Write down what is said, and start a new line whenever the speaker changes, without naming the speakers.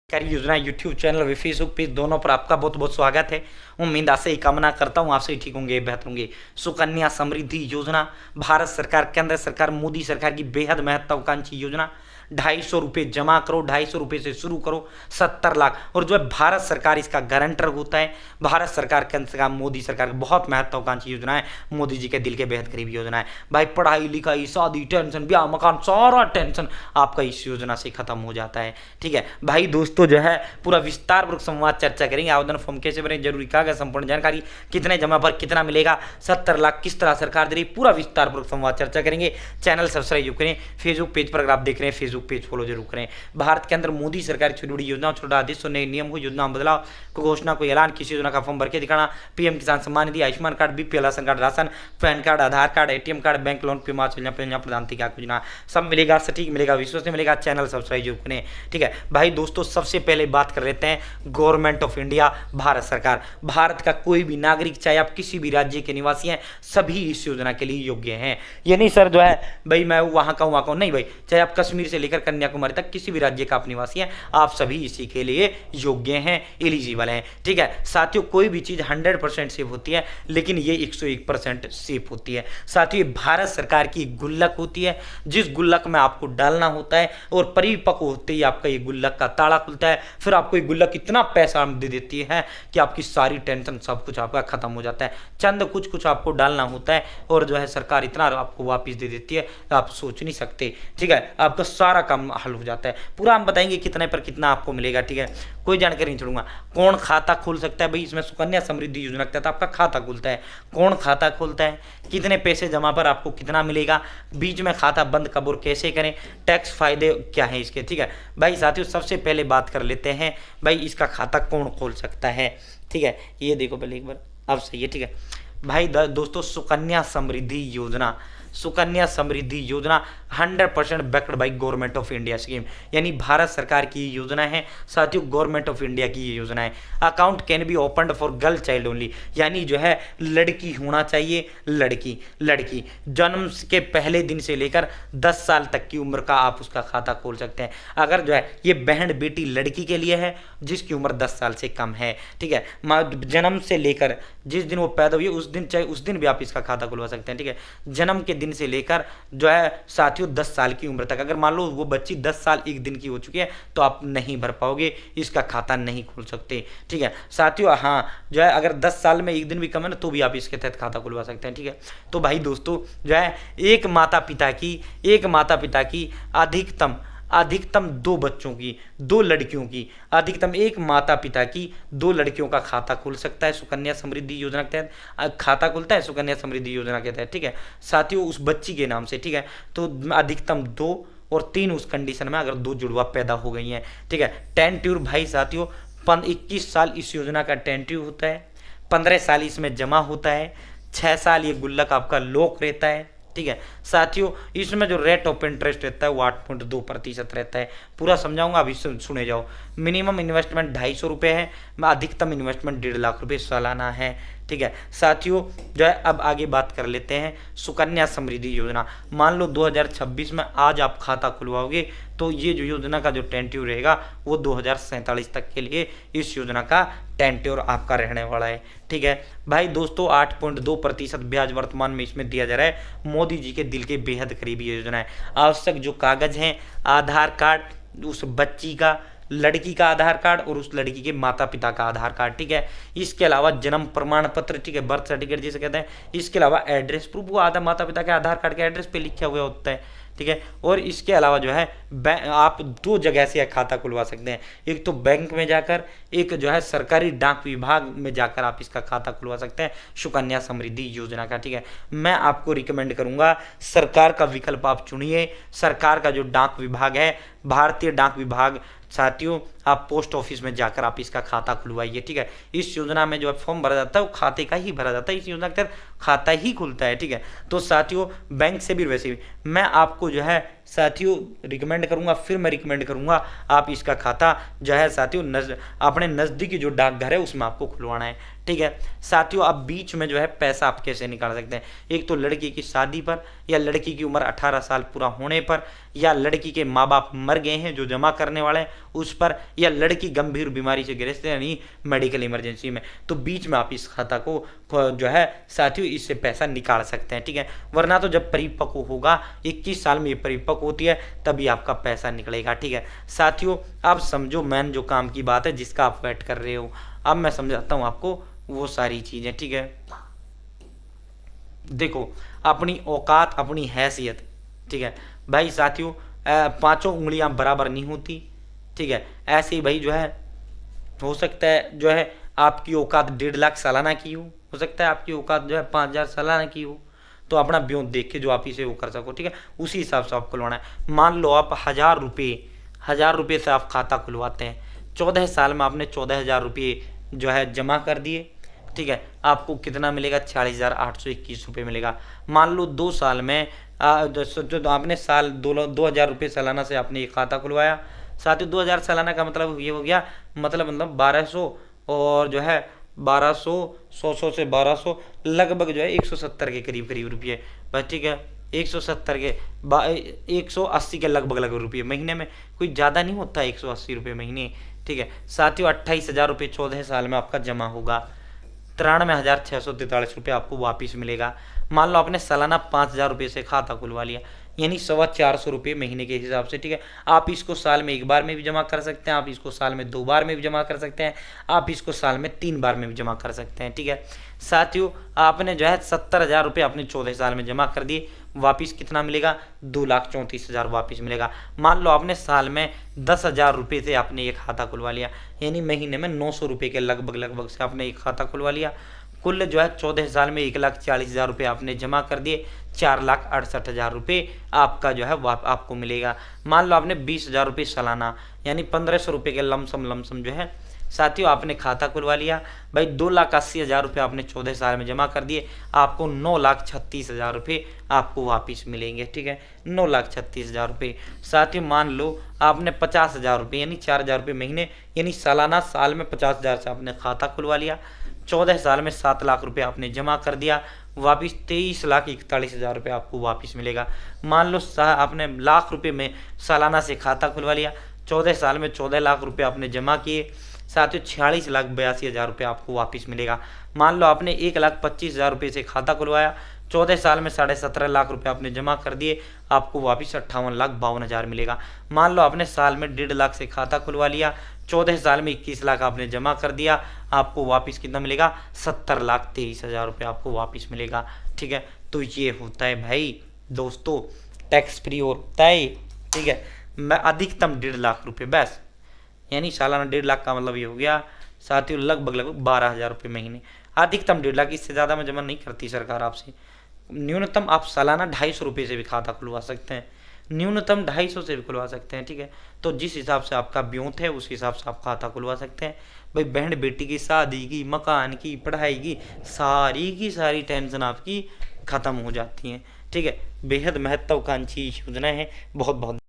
सरकारी योजना YouTube channel व फेसबुक पेज दोनों पर आपका बहुत बहुत स्वागत है। उम्मीद आपसे ही कामना करता हूँ आपसे ठीक होंगे, बेहतर होंगे। सुकन्या समृद्धि योजना भारत सरकार, केंद्र सरकार, मोदी सरकार की बेहद महत्वाकांक्षी योजना। 250 रुपये जमा करो, 250 रुपये से शुरू करो, 70 लाख। और जो है भारत सरकार इसका गारंटर होता है। भारत सरकार, केंद्र सरकार, मोदी सरकार, बहुत महत्वाकांक्षी योजना है। मोदी जी के दिल के बेहद करीबी योजना है भाई। पढ़ाई लिखाई, शादी, टेंशन, ब्याह, मकान, सारा टेंशन आपका इस योजना से खत्म हो जाता है। ठीक है भाई दोस्तों, जो है पूरा विस्तार पूर्वक संवाद चर्चा करेंगे। आवेदन फॉर्म कैसे भरें, जरूरी कागज, संपूर्ण जानकारी, कितने जमा पर कितना मिलेगा, 70 लाख किस तरह सरकार दे रही, पूरा विस्तार पूर्वक संवाद चर्चा करेंगे। चैनल सब्सक्राइब करें। फेसबुक पेज पर अगर आप देख रहे हैं, फेसबुक पेज फॉलो जरूर करें। भारत के अंदर मोदी सरकार की छोटी बड़ी योजना, छोटा आदेश, नए नियम को, योजना में बदलाव, कोई घोषणा, कोई ऐलान, किसी योजना का फॉर्म भर के दिखाना, PM Kisan Samman Nidhi, Ayushman card, BPL ration card, ration, PAN card, Aadhaar card, ATM card, bank loan, बीमा योजना, प्रधानमंत्री की योजना, सब मिलेगा, सटीक मिलेगा, विश्वसनीय मिलेगा। चैनल सब्सक्राइब जरूर करें। ठीक है भाई दोस्तों, सबसे पहले बात कर लेते हैं गवर्नमेंट ऑफ इंडिया, भारत सरकार। भारत का कोई भी नागरिक, चाहे आप किसी भी राज्य के निवासी हैं, सभी इस योजना के लिए योग्य हैं। ये नहीं सर जो है भाई मैं वहां का वहां का, नहीं भाई, चाहे आप कश्मीर से लेकर कन्याकुमारी तक किसी भी राज्य का आप निवासी हैं, आप सभी इसी के लिए योग्य हैं, एलिजिबल हैं। ठीक है साथियों, कोई भी चीज 100% सेफ होती है, लेकिन ये 101% सेफ होती है। साथियों, भारत सरकार की गुल्लक होती है, जिस गुल्लक में आपको डालना होता है और परिपक्व होते ही आपका ये गुल्लक का ताला खुलता है। फिर आपको ये गुल्लक इतना पैसा दे देती है कि आपकी सारी टेंशन, सब कुछ आपका खत्म हो जाता है। चंद कुछ कुछ आपको डालना होता है और जो है सरकार इतना आपको वापस दे देती है, आप सोच नहीं सकते। ठीक है, आपका सारा काम हल हो जाता है। पूरा हम बताएंगे कितने पर कितना आपको मिलेगा। ठीक है, कोई जानकारी नहीं छोड़ूंगा। कौन खाता खोल सकता है भाई, इसमें सुकन्या समृद्धि योजना के तहत आपका खाता खुलता है। कौन खाता खोलता है, कितने पैसे जमा पर आपको कितना मिलेगा, बीच में खाता बंद कब और कैसे करें, टैक्स फायदे क्या है इसके। ठीक है भाई साथियों, सबसे पहले बात कर लेते हैं भाई इसका खाता कौन खोल सकता है। ठीक है, ये देखो पहले एक बार, अब सही है। ठीक है भाई दोस्तों, सुकन्या समृद्धि योजना, सुकन्या समृद्धि योजना 100% backed by government of India scheme, यानी भारत सरकार की योजना है। साथियों, गवर्नमेंट ऑफ इंडिया की ये योजना है। Account can be opened for girl child only, यानी जो है लड़की होना चाहिए, लड़की जन्म के पहले दिन से लेकर 10 साल तक की उम्र का आप उसका खाता खोल सकते हैं। अगर जो है ये बहन बेटी लड़की के लिए है जिसकी उम्र 10 साल से कम है। ठीक है, जन्म से लेकर जिस दिन वो पैदा हुई उस दिन, चाहे उस दिन भी आप इसका खाता खुलवा सकते हैं। ठीक है, जन्म के दिन से लेकर जो है साथियों 10 साल की उम्र तक। अगर मान लो वो बच्ची 10 साल 1 दिन की हो चुकी है तो आप नहीं भर पाओगे, इसका खाता नहीं खोल सकते। ठीक है साथियों, हाँ जो है अगर 10 साल में 1 दिन भी कम है ना तो भी आप इसके तहत खाता खुलवा सकते हैं। ठीक है, तो भाई दोस्तों जो है एक माता पिता की अधिकतम 2 बच्चों की, 2 लड़कियों की, अधिकतम एक माता पिता की 2 लड़कियों का खाता खुल सकता है सुकन्या समृद्धि योजना के तहत। खाता खुलता है सुकन्या समृद्धि योजना के तहत। ठीक है साथियों, उस बच्ची के नाम से। ठीक है, तो अधिकतम 2 और 3 उस कंडीशन में अगर 2 जुड़वा पैदा हो गई हैं। ठीक है, टेंट्यूर भाई साथियों 21 साल इस योजना का टेंट्यूर होता है, 15 साल इसमें जमा होता है, 6 साल ये गुल्लक आपका लॉक रहता है। ठीक है साथियों, इसमें जो रेट ऑफ इंटरेस्ट रहता है वो 8.2% रहता है। पूरा समझाऊंगा, अभी सुने जाओ। मिनिमम इन्वेस्टमेंट 250 रुपये है, अधिकतम इन्वेस्टमेंट 1.5 लाख रुपये सालाना है। ठीक है साथियों, जो है अब आगे बात कर लेते हैं सुकन्या समृद्धि योजना। मान लो 2026 में आज आप खाता खुलवाओगे तो ये जो योजना का जो टेंट्यूर रहेगा वो 2047 तक के लिए इस योजना का टेंट्यूर आपका रहने वाला है। ठीक है भाई दोस्तों, 8.2% ब्याज वर्तमान में इसमें दिया जा रहा है। मोदी जी के दिल के बेहद करीबी योजना है। आवश्यक जो कागज हैं, आधार कार्ड, उस बच्ची का, लड़की का आधार कार्ड और उस लड़की के माता पिता का आधार कार्ड। ठीक है, इसके अलावा जन्म प्रमाण पत्र, ठीक है, बर्थ सर्टिफिकेट जिसे कहते हैं। इसके अलावा एड्रेस प्रूफ, वो आधा माता पिता के आधार कार्ड के एड्रेस पे लिखा हुआ होता है। ठीक है, और इसके अलावा जो है आप 2 जगह से खाता खुलवा सकते हैं। एक तो बैंक में जाकर, एक जो है सरकारी डाक विभाग में जाकर आप इसका खाता खुलवा सकते हैं सुकन्या समृद्धि योजना का। ठीक है, मैं आपको रिकमेंड करूंगा सरकार का विकल्प आप चुनिए। सरकार का जो डाक विभाग है, भारतीय डाक विभाग, साथियों आप पोस्ट ऑफिस में जाकर आप इसका खाता खुलवाइए। ठीक है, इस योजना में जो फॉर्म भरा जाता है वो खाते का ही भरा जाता है, इस योजना के तहत खाता ही खुलता है। ठीक है, तो साथियों बैंक से भी वैसे भी मैं आपको जो है साथियों रिकमेंड करूंगा, फिर मैं रिकमेंड करूंगा आप इसका खाता जो है साथियों अपने नज़दीकी जो डाकघर है उसमें आपको खुलवाना है। ठीक है साथियों, अब बीच में जो है पैसा आप कैसे निकाल सकते हैं, एक तो लड़की की शादी पर, या लड़की की उम्र 18 साल पूरा होने पर, या लड़की के माँ बाप मर गए हैं जो जमा करने वाले हैं उस पर, या लड़की गंभीर बीमारी से ग्रस्त है यानी मेडिकल इमरजेंसी में, तो बीच में आप इस खाता को जो है साथियों इससे पैसा निकाल सकते हैं। ठीक है, वरना तो जब परिपक्व होगा 21 साल में ये परिपक्व होती है तभी आपका पैसा निकलेगा। ठीक है साथियों, आप समझो मैन जो काम की बात है जिसका आप वेट कर रहे हो, अब मैं समझाता हूँ आपको वो सारी चीजें। ठीक है, देखो अपनी औकात अपनी हैसियत, ठीक है भाई साथियों, पांचों उंगलियां बराबर नहीं होती। ठीक है, ऐसे ही भाई जो है हो सकता है जो है आपकी औकात 1.5 लाख सालाना की हो सकता है आपकी औकात जो है 5,000 सालाना की हो, तो अपना ब्यों देख के जो आप इसे वो कर सको। ठीक है, उसी हिसाब से आप खुलवाना है। मान लो आप 1,000 रुपये से आप खाता खुलवाते हैं, 14 साल में आपने 14,000 रुपये जो है जमा कर दिए। ठीक है, आपको कितना मिलेगा, 46,821 रुपये मिलेगा। मान लो 2 साल में जो आपने साल 2,000 रुपये सालाना से आपने ये खाता खुलवाया। साथियों 2,000 सालाना का मतलब ये हो गया, मतलब 1,200 और जो है 1,200 100 से 1,200 लगभग जो है 170 के करीब करीब रुपये बस। ठीक है, 170 के 180 के लगभग रुपये महीने में, कोई ज़्यादा नहीं होता 180 रुपये महीने। ठीक है साथियों, 28,000 रुपये 14 साल में आपका जमा होगा, 93,643 रुपये आपको वापिस मिलेगा। मान लो आपने सालाना 5,000 रुपये से खाता खुलवा लिया, यानी 425 रुपये महीने के हिसाब से। ठीक है, आप इसको साल में 1 बार में भी जमा कर सकते हैं, आप इसको साल में 2 बार में भी जमा कर सकते हैं, आप इसको साल में 3 बार में भी जमा कर सकते हैं। ठीक है साथियों, आपने जो है 70,000 रुपये आपने 14 साल में जमा कर दिए, वापिस कितना मिलेगा, 2,34,000 वापिस मिलेगा। मान लो आपने साल में 10,000 रुपये से आपने एक खाता खुलवा लिया, यानी महीने में 900 रुपये के लगभग से आपने एक खाता खुलवा लिया। कुल जो है 14 साल में 1,40,000 रुपये आपने जमा कर दिए, 4,68,000 रुपये आपका जो है आपको मिलेगा। मान लो आपने 20,000 रुपये सालाना यानी 1,500 रुपये के लमसम जो है साथियों आपने खाता खुलवा लिया। भाई 2,80,000 रुपये आपने 14 साल में जमा कर दिए, आपको 9,36,000 रुपये आपको वापिस मिलेंगे। ठीक है, 9,36,000 रुपये। साथियों मान लो आपने 50,000 रुपये यानी 4,000 रुपये महीने यानी सालाना, साल में 50,000 से आपने खाता खुलवा लिया, 14 साल में 7 लाख रुपये आपने जमा कर दिया, वापिस 23,41,000 रुपये आपको वापिस मिलेगा। मान लो आपने लाख रुपये में सालाना से खाता खुलवा लिया, 14 साल में 14 लाख रुपये आपने जमा किए, साथियों 46,82,000 रुपये आपको वापिस मिलेगा। मान लो आपने 1,25,000 रुपये से खाता खुलवाया, 14 साल में 17.5 लाख रुपये आपने जमा कर दिए, आपको वापिस 58,52,000 मिलेगा। मान लो आपने साल में 1.5 लाख से खाता खुलवा लिया, 14 साल में 21 लाख आपने जमा कर दिया, आपको वापिस कितना मिलेगा, 70,23,000 रुपये आपको वापिस मिलेगा। ठीक है, तो ये होता है भाई दोस्तों टैक्स फ्री और होता है। ठीक है, मैं अधिकतम 1.5 लाख रुपये बस, यानी सालाना 1.5 लाख का मतलब ये हो गया साथियों लगभग 12,000 रुपये महीने, अधिकतम 1.5 लाख, इससे ज़्यादा में जमा नहीं करती सरकार आपसे। न्यूनतम आप सालाना 250 रुपये से भी खाता खुलवा सकते हैं, न्यूनतम 250 से भी खुलवा सकते हैं। ठीक है, तो जिस हिसाब से आपका ब्योंत है उस हिसाब से आप खाता खुलवा सकते हैं। भाई बहन बेटी की शादी की, मकान की, पढ़ाई की सारी टेंशन आपकी ख़त्म हो जाती हैं। ठीक है, बेहद महत्वाकांक्षी योजना है। बहुत बहुत